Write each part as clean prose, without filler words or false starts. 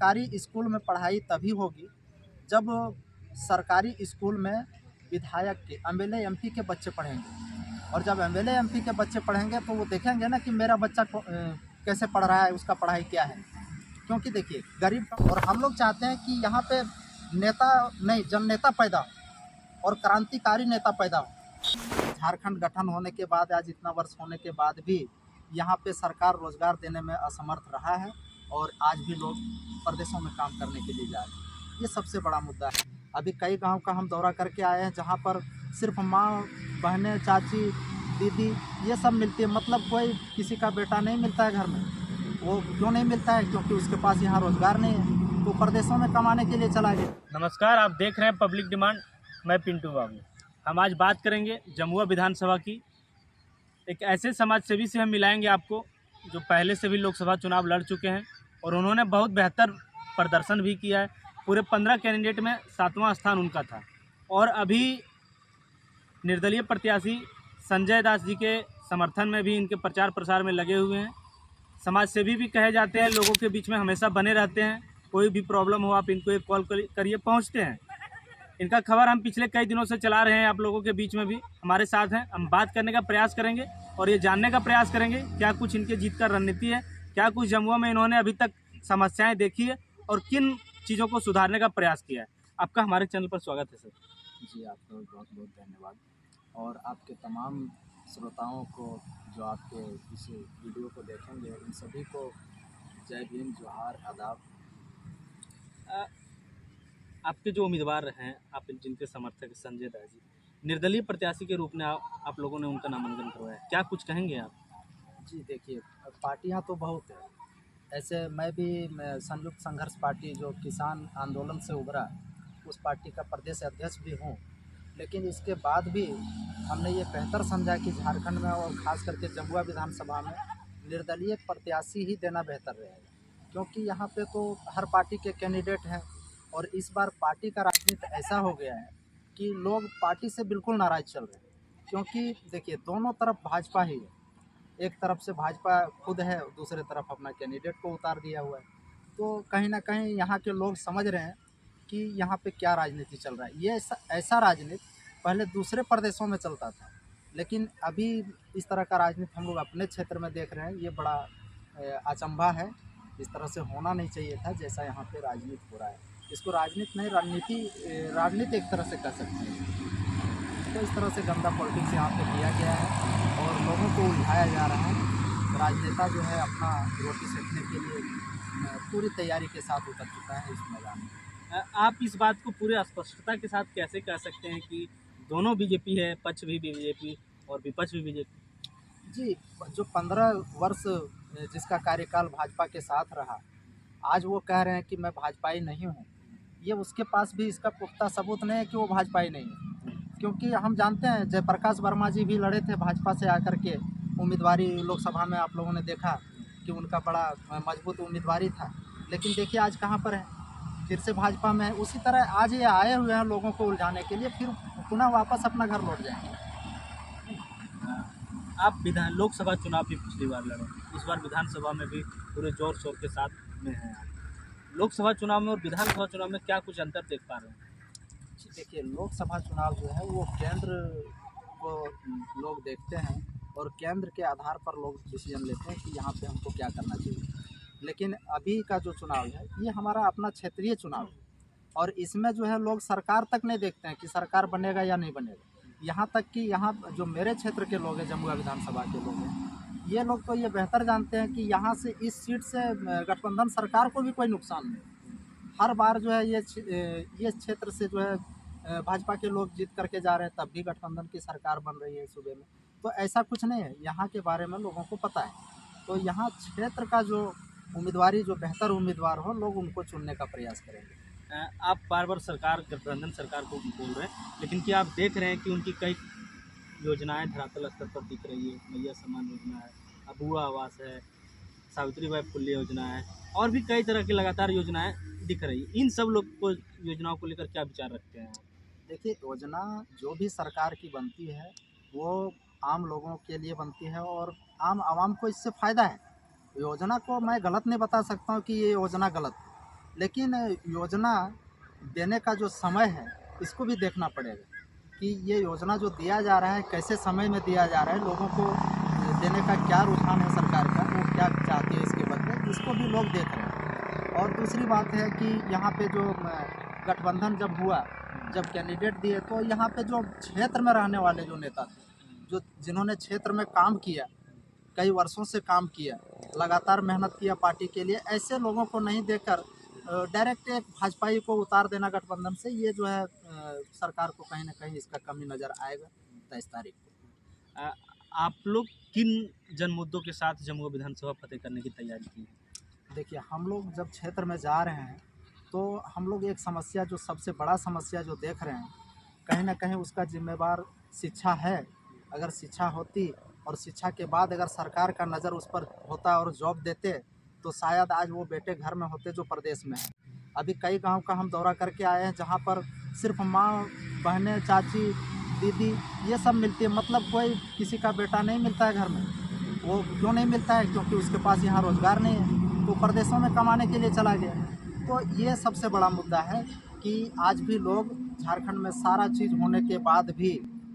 सरकारी स्कूल में पढ़ाई तभी होगी जब सरकारी स्कूल में विधायक के एमएलए एमपी के बच्चे पढ़ेंगे। और जब एमएलए एमपी के बच्चे पढ़ेंगे तो वो देखेंगे ना कि मेरा बच्चा कैसे पढ़ रहा है, उसका पढ़ाई क्या है। क्योंकि देखिए गरीब और हम लोग चाहते हैं कि यहाँ पे नेता नहीं जननेता पैदा हो और क्रांतिकारी नेता पैदा हो। झारखंड गठन होने के बाद आज इतना वर्ष होने के बाद भी यहाँ पे सरकार रोजगार देने में असमर्थ रहा है और आज भी लोग प्रदेशों में काम करने के लिए जा रहे हैं। ये सबसे बड़ा मुद्दा है। अभी कई गांव का हम दौरा करके आए हैं जहाँ पर सिर्फ माँ, बहनें, चाची, दीदी ये सब मिलती है। मतलब कोई किसी का बेटा नहीं मिलता है घर में। वो क्यों नहीं मिलता है? क्योंकि उसके पास यहाँ रोजगार नहीं है, तो प्रदेशों में कमाने के लिए चला गया। नमस्कार, आप देख रहे हैं पब्लिक डिमांड। मैं पिंटू बाबू। हम आज बात करेंगे जमुआ विधानसभा की। एक ऐसे समाज सेवी से हम मिलाएंगे आपको जो पहले से भी लोकसभा चुनाव लड़ चुके हैं और उन्होंने बहुत बेहतर प्रदर्शन भी किया है। पूरे 15 कैंडिडेट में 7वां स्थान उनका था और अभी निर्दलीय प्रत्याशी संजय दास जी के समर्थन में भी इनके प्रचार प्रसार में लगे हुए हैं। समाज सेवी भी कहे जाते हैं, लोगों के बीच में हमेशा बने रहते हैं। कोई भी प्रॉब्लम हो आप इनको एक कॉल करिए, पहुंचते हैं। इनका खबर हम पिछले कई दिनों से चला रहे हैं, आप लोगों के बीच में भी हमारे साथ हैं। हम बात करने का प्रयास करेंगे और ये जानने का प्रयास करेंगे क्या कुछ इनके जीत का रणनीति है, क्या कुछ जमुआ में इन्होंने अभी तक समस्याएं देखी है और किन चीज़ों को सुधारने का प्रयास किया है। आपका हमारे चैनल पर स्वागत है सर। जी, आपका बहुत बहुत धन्यवाद। और आपके तमाम श्रोताओं को जो आपके इस वीडियो को देखेंगे उन सभी को जय भीम, जोहार, आदाब। आपके जो उम्मीदवार हैं, आप जिनके समर्थक संजय दास जी, निर्दलीय प्रत्याशी के रूप में आप लोगों ने उनका नामांकन करवाया, क्या कुछ कहेंगे आप? जी देखिए, पार्टियां तो बहुत है। ऐसे मैं संयुक्त संघर्ष पार्टी जो किसान आंदोलन से उभरा, उस पार्टी का प्रदेश अध्यक्ष भी हूँ। लेकिन इसके बाद भी हमने ये बेहतर समझा कि झारखंड में और ख़ास करके जमुआ विधानसभा में निर्दलीय प्रत्याशी ही देना बेहतर रहेगा। क्योंकि यहाँ पे तो हर पार्टी के कैंडिडेट हैं और इस बार पार्टी का राजनीति ऐसा हो गया है कि लोग पार्टी से बिल्कुल नाराज़ चल रहे हैं। क्योंकि देखिए दोनों तरफ भाजपा ही है। एक तरफ से भाजपा खुद है, दूसरे तरफ अपना कैंडिडेट को उतार दिया हुआ है। तो कहीं ना कहीं यहाँ के लोग समझ रहे हैं कि यहाँ पे क्या राजनीति चल रहा है। ये ऐसा राजनीति पहले दूसरे प्रदेशों में चलता था, लेकिन अभी इस तरह का राजनीति हम लोग अपने क्षेत्र में देख रहे हैं। ये बड़ा अचंभा है। इस तरह से होना नहीं चाहिए था जैसा यहाँ पे राजनीति हो रहा है। इसको राजनीति नहीं, राजनीति एक तरह से कह सकते हैं। तो इस तरह से गंदा पॉलिटिक्स यहाँ पे किया गया है और लोगों को उलझाया जा रहा है। राजनेता जो है अपना रोटी सेकने के लिए पूरी तैयारी के साथ उतर चुका है इस मैदान में। आप इस बात को पूरे स्पष्टता के साथ कैसे कह सकते हैं कि दोनों बीजेपी है, पक्ष भी बीजेपी और विपक्ष भी बीजेपी? जी, जो 15 वर्ष जिसका कार्यकाल भाजपा के साथ रहा, आज वो कह रहे हैं कि मैं भाजपाई नहीं हूँ। ये उसके पास भी इसका पुख्ता सबूत नहीं है कि वो भाजपाई नहीं है। क्योंकि हम जानते हैं जयप्रकाश वर्मा जी भी लड़े थे भाजपा से आकर के उम्मीदवारी लोकसभा में। आप लोगों ने देखा कि उनका बड़ा मजबूत उम्मीदवारी था, लेकिन देखिए आज कहाँ पर है, फिर से भाजपा में है। उसी तरह आज ये आए हुए हैं लोगों को उलझाने के लिए, फिर पुनः वापस अपना घर लौट जाएंगे। आप लोकसभा चुनाव भी पिछली बार लड़े, इस बार विधानसभा में भी पूरे जोर शोर के साथ में हैं। लोकसभा चुनाव में और विधानसभा चुनाव में क्या कुछ अंतर देख पा रहे हैं? देखिए लोकसभा चुनाव जो है वो केंद्र को लोग देखते हैं और केंद्र के आधार पर लोग डिसीजन लेते हैं कि यहाँ पे हमको क्या करना चाहिए। लेकिन अभी का जो चुनाव है ये हमारा अपना क्षेत्रीय चुनाव है और इसमें जो है लोग सरकार तक नहीं देखते हैं कि सरकार बनेगा या नहीं बनेगा। यहाँ तक कि यहाँ जो मेरे क्षेत्र के लोग हैं, जमुआ विधानसभा के लोग हैं, ये लोग तो ये बेहतर जानते हैं कि यहाँ से इस सीट से गठबंधन सरकार को भी कोई नुकसान नहीं। हर बार जो है ये क्षेत्र से जो है भाजपा के लोग जीत करके जा रहे हैं, तब भी गठबंधन की सरकार बन रही है सूबे में। तो ऐसा कुछ नहीं है, यहाँ के बारे में लोगों को पता है। तो यहाँ क्षेत्र का जो उम्मीदवारी जो बेहतर उम्मीदवार हो, लोग उनको चुनने का प्रयास करेंगे। आप बार बार सरकार, गठबंधन सरकार को बोल रहे हैं, लेकिन क्या आप देख रहे हैं कि उनकी कई योजनाएं धरातल स्तर पर दिख रही है? मैया सम्मान योजना है, अबुआ आवास है, सावित्रीबाई फुले योजना है और भी कई तरह की लगातार योजनाएं दिख रही है। इन सब लोग को योजनाओं को लेकर क्या विचार रखते हैं? देखिए योजना जो भी सरकार की बनती है वो आम लोगों के लिए बनती है और आम आवाम को इससे फ़ायदा है। योजना को मैं गलत नहीं बता सकता हूँ कि ये योजना गलत है। लेकिन योजना देने का जो समय है इसको भी देखना पड़ेगा कि ये योजना जो दिया जा रहा है कैसे समय में दिया जा रहा है, लोगों को देने का क्या रुझान है सरकार का, वो क्या चाहती है इसके बदले, इसको भी लोग देख रहे हैं। और दूसरी बात है कि यहाँ पे जो गठबंधन जब हुआ, जब कैंडिडेट दिए, तो यहाँ पे जो क्षेत्र में रहने वाले जो नेता थे, जो जिन्होंने क्षेत्र में काम किया, कई वर्षों से काम किया, लगातार मेहनत किया पार्टी के लिए, ऐसे लोगों को नहीं देकर डायरेक्ट एक भाजपाई को उतार देना गठबंधन से, ये जो है सरकार को कहीं ना कहीं इसका कमी नज़र आएगा 23 तारीख को। आप लोग किन जन मुद्दों के साथ जमुआ विधानसभा फतेह करने की तैयारी की है? देखिए, हम लोग जब क्षेत्र में जा रहे हैं तो हम लोग एक समस्या, जो सबसे बड़ा समस्या जो देख रहे हैं, कहीं ना कहीं उसका जिम्मेवार शिक्षा है। अगर शिक्षा होती और शिक्षा के बाद अगर सरकार का नज़र उस पर होता और जॉब देते, तो शायद आज वो बेटे घर में होते जो प्रदेश में हैं। अभी कई गांव का हम दौरा करके आए हैं जहां पर सिर्फ माँ, बहनें, चाची, दीदी ये सब मिलती है, मतलब कोई किसी का बेटा नहीं मिलता है घर में। वो क्यों नहीं मिलता है? क्योंकि उसके पास यहाँ रोज़गार नहीं है, तो प्रदेशों में कमाने के लिए चला गया। तो ये सबसे बड़ा मुद्दा है कि आज भी लोग झारखंड में सारा चीज़ होने के बाद भी,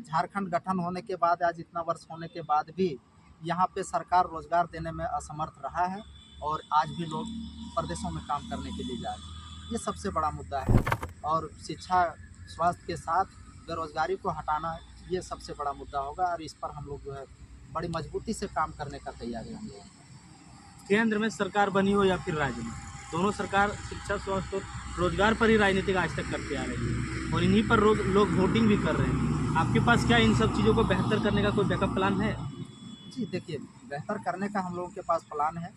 झारखंड गठन होने के बाद, आज इतना वर्ष होने के बाद भी यहाँ पे सरकार रोज़गार देने में असमर्थ रहा है और आज भी लोग प्रदेशों में काम करने के लिए जा रहे हैं। ये सबसे बड़ा मुद्दा है। और शिक्षा, स्वास्थ्य के साथ बेरोज़गारी को हटाना, ये सबसे बड़ा मुद्दा होगा और इस पर हम लोग जो है बड़ी मजबूती से काम करने का तैयार है हम लोग। केंद्र में सरकार बनी हो या फिर राज्य में, दोनों सरकार शिक्षा, स्वास्थ्य और रोजगार पर ही राजनीतिक आज तक करते आ रही है और इन्हीं पर लोग वोटिंग भी कर रहे हैं। आपके पास क्या इन सब चीज़ों को बेहतर करने का कोई बैकअप प्लान है? जी देखिए, बेहतर करने का हम लोगों के पास प्लान है।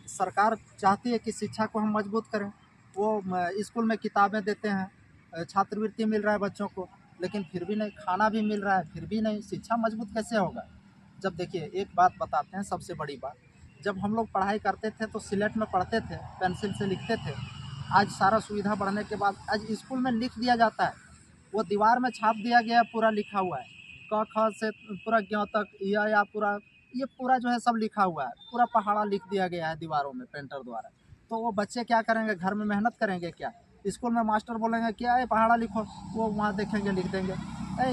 सरकार चाहती है कि शिक्षा को हम मजबूत करें। वो स्कूल में किताबें देते हैं, छात्रवृत्ति मिल रहा है बच्चों को, लेकिन फिर भी नहीं, खाना भी मिल रहा है फिर भी नहीं, शिक्षा मजबूत कैसे होगा? जब देखिए, एक बात बताते हैं, सबसे बड़ी बात, जब हम लोग पढ़ाई करते थे तो सिलेट में पढ़ते थे, पेंसिल से लिखते थे। आज सारा सुविधा बढ़ने के बाद आज स्कूल में लिख दिया जाता है, वो दीवार में छाप दिया गया है, पूरा लिखा हुआ है, क ख से पूरा ज्ञ तक, या पूरा, ये पूरा जो है सब लिखा हुआ है, पूरा पहाड़ा लिख दिया गया है दीवारों में पेंटर द्वारा। तो वो बच्चे क्या करेंगे? घर में मेहनत करेंगे क्या? स्कूल में मास्टर बोलेंगे क्या है पहाड़ा लिखो, वो वहाँ देखेंगे लिख देंगे,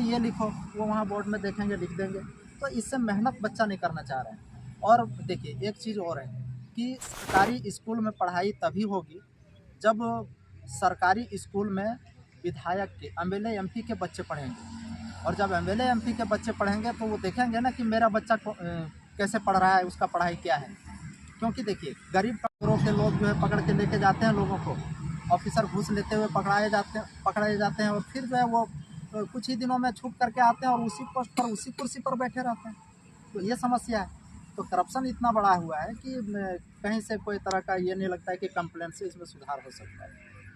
ये लिखो, वो वहाँ बोर्ड में देखेंगे लिख देंगे। तो इससे मेहनत बच्चा नहीं करना चाह रहे हैं। और देखिए, एक चीज़ और है कि सरकारी स्कूल में पढ़ाई तभी होगी जब सरकारी स्कूल में विधायक के, एमएलए एमपी के बच्चे पढ़ेंगे। और जब एमएलए एमपी के बच्चे पढ़ेंगे तो वो देखेंगे ना कि मेरा बच्चा कैसे पढ़ रहा है, उसका पढ़ाई क्या है। क्योंकि देखिए, गरीब कमजोरों के लोग जो है पकड़ के लेके जाते हैं लोगों को, ऑफिसर घूस लेते हुए पकड़ाए जाते हैं और फिर जो है वो कुछ ही दिनों में छूट करके आते हैं और उसी पोस्ट पर, उसी कुर्सी पर बैठे रहते हैं। तो ये समस्या है। तो करप्शन इतना बड़ा हुआ है कि कहीं से कोई तरह का ये नहीं लगता है कि कंप्लेंट से इसमें सुधार हो सकता है।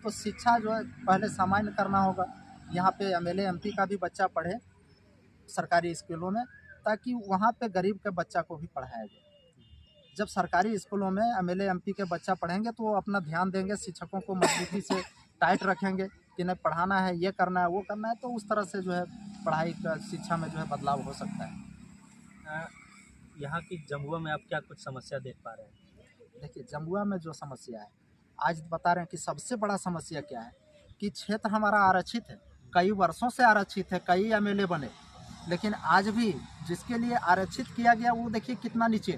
तो शिक्षा जो है पहले सामान्य करना होगा। यहाँ पे एमएलए एमपी का भी बच्चा पढ़े सरकारी स्कूलों में, ताकि वहाँ पे गरीब के बच्चा को भी पढ़ाया जाए। जब सरकारी स्कूलों में एमएलए एमपी के बच्चा पढ़ेंगे तो वो अपना ध्यान देंगे, शिक्षकों को मजबूती से टाइट रखेंगे कि नहीं पढ़ाना है, ये करना है, वो करना है। तो उस तरह से जो है पढ़ाई का, शिक्षा में जो है बदलाव हो सकता है। यहाँ की जमुआ में आप क्या कुछ समस्या देख पा रहे हैं? देखिए, जमुआ में जो समस्या है, आज बता रहे हैं कि सबसे बड़ा समस्या क्या है कि क्षेत्र हमारा आरक्षित है, कई वर्षों से आरक्षित है, कई एमएलए बने, लेकिन आज भी जिसके लिए आरक्षित किया गया वो देखिए कितना नीचे,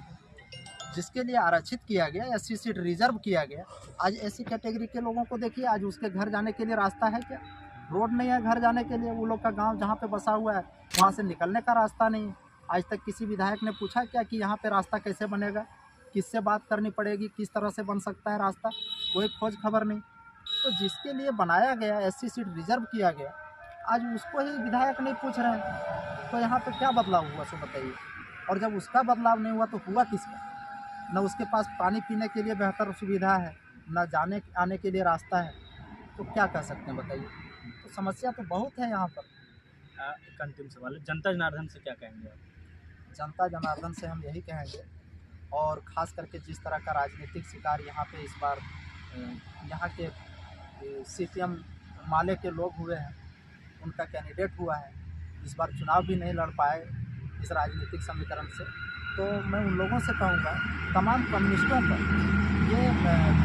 जिसके लिए आरक्षित किया गया, एससी सीट रिजर्व किया गया, आज एससी कैटेगरी के लोगों को देखिए, आज उसके घर जाने के लिए रास्ता है क्या? रोड नहीं है घर जाने के लिए। वो लोग का गांव जहां पे बसा हुआ है वहां से निकलने का रास्ता नहीं है। आज तक किसी विधायक ने पूछा क्या कि यहाँ पे रास्ता कैसे बनेगा, किससे बात करनी पड़ेगी, किस तरह से बन सकता है रास्ता? कोई खोज खबर नहीं। तो जिसके लिए बनाया गया, एससी सीट रिजर्व किया गया, आज उसको ही विधायक नहीं पूछ रहे हैं। तो यहाँ पे क्या बदलाव हुआ सो बताइए? और जब उसका बदलाव नहीं हुआ तो हुआ किसका? न उसके पास पानी पीने के लिए बेहतर सुविधा है, न जाने आने के लिए रास्ता है, तो क्या कर सकते हैं बताइए? तो समस्या तो बहुत है यहाँ पर। एक अंतिम सवाल है, जनता जनार्दन से क्या कहेंगे आप? जनता जनार्दन से हम यही कहेंगे, और ख़ास करके जिस तरह का राजनीतिक शिकार यहाँ पे इस बार यहाँ के सीपीएम माले के लोग हुए हैं, उनका कैंडिडेट हुआ है, इस बार चुनाव भी नहीं लड़ पाए इस राजनीतिक समीकरण से। तो मैं उन लोगों से कहूँगा, तमाम कम्युनिस्टों पर ये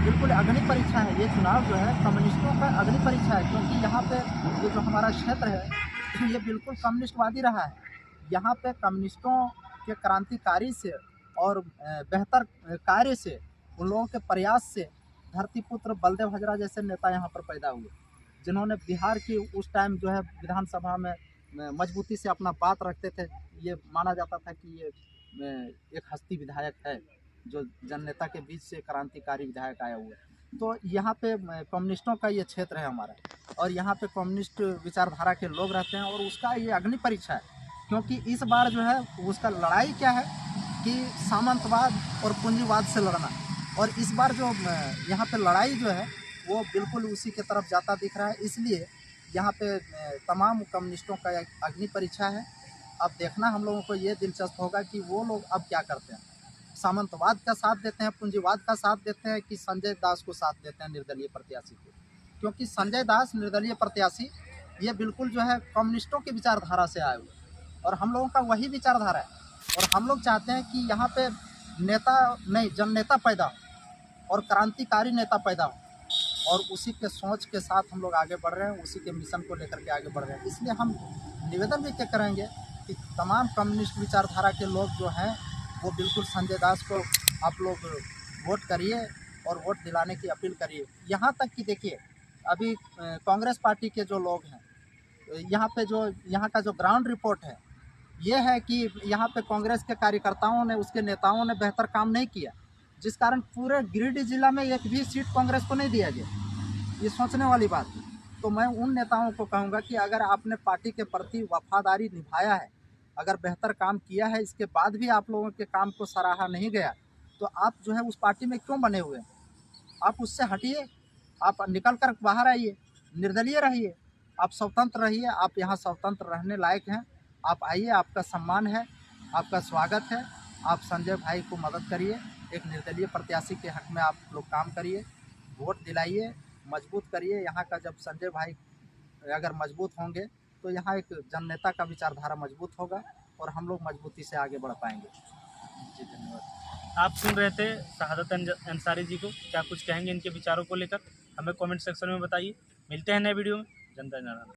बिल्कुल अग्नि परीक्षा है। ये चुनाव जो है कम्युनिस्टों का अग्नि परीक्षा है, क्योंकि यहाँ पे ये जो हमारा क्षेत्र है ये बिल्कुल कम्युनिस्टवादी रहा है। यहाँ पे कम्युनिस्टों के क्रांतिकारी से और बेहतर कार्य से, उन लोगों के प्रयास से धरतीपुत्र बलदेव हजरा जैसे नेता यहाँ पर पैदा हुए, जिन्होंने बिहार की उस टाइम जो है विधानसभा में मजबूती से अपना बात रखते थे। ये माना जाता था कि ये एक हस्ती विधायक है जो जननेता के बीच से क्रांतिकारी विधायक आया हुआ है। तो यहाँ पे कम्युनिस्टों का ये क्षेत्र है हमारा, और यहाँ पे कम्युनिस्ट विचारधारा के लोग रहते हैं, और उसका ये अग्नि परीक्षा है। क्योंकि इस बार जो है उसका लड़ाई क्या है कि सामंतवाद और पूंजीवाद से लड़ना, और इस बार जो यहाँ पे लड़ाई जो है वो बिल्कुल उसी के तरफ जाता दिख रहा है। इसलिए यहाँ पे तमाम कम्युनिस्टों का एक अग्नि परीक्षा है। अब देखना हम लोगों को ये दिलचस्प होगा कि वो लोग अब क्या करते हैं, सामंतवाद का साथ देते हैं, पूंजीवाद का साथ देते हैं, कि संजय दास को साथ देते हैं, निर्दलीय प्रत्याशी को। क्योंकि संजय दास निर्दलीय प्रत्याशी ये बिल्कुल जो है कम्युनिस्टों की विचारधारा से आए हुए, और हम लोगों का वही विचारधारा है। और हम लोग चाहते हैं कि यहाँ पे नेता नहीं, जननेता पैदा हो और क्रांतिकारी नेता पैदा हो, और उसी के सोच के साथ हम लोग आगे बढ़ रहे हैं, उसी के मिशन को लेकर के आगे बढ़ रहे हैं। इसलिए हम निवेदन भी क्या करेंगे कि तमाम कम्युनिस्ट विचारधारा के लोग जो हैं वो बिल्कुल संजय दास को आप लोग वोट करिए और वोट दिलाने की अपील करिए। यहाँ तक कि देखिए अभी कांग्रेस पार्टी के जो लोग हैं, यहाँ पे जो यहाँ का जो ग्राउंड रिपोर्ट है ये है कि यहाँ पे कांग्रेस के कार्यकर्ताओं ने, उसके नेताओं ने बेहतर काम नहीं किया, जिस कारण पूरे गिरिडीह जिला में एक भी सीट कांग्रेस को नहीं दिया गया। ये सोचने वाली बात है। तो मैं उन नेताओं को कहूँगा कि अगर आपने पार्टी के प्रति वफादारी निभाया है, अगर बेहतर काम किया है, इसके बाद भी आप लोगों के काम को सराहा नहीं गया, तो आप जो है उस पार्टी में क्यों बने हुए हैं? आप उससे हटिए, आप निकल कर बाहर आइए, निर्दलीय रहिए, आप स्वतंत्र रहिए। आप यहाँ स्वतंत्र रहने लायक हैं, आप आइए, आपका सम्मान है, आपका स्वागत है। आप संजय भाई को मदद करिए, एक निर्दलीय प्रत्याशी के हक में आप लोग काम करिए, वोट दिलाइए, मजबूत करिए। यहाँ का जब संजय भाई अगर मजबूत होंगे तो यहाँ एक जननेता का विचारधारा मजबूत होगा, और हम लोग मजबूती से आगे बढ़ पाएंगे। जी धन्यवाद। आप सुन रहे थे शहादत अंसारी जी को। क्या कुछ कहेंगे इनके विचारों को लेकर, हमें कमेंट सेक्शन में बताइए। मिलते हैं नए वीडियो में। जनता जनार्दन।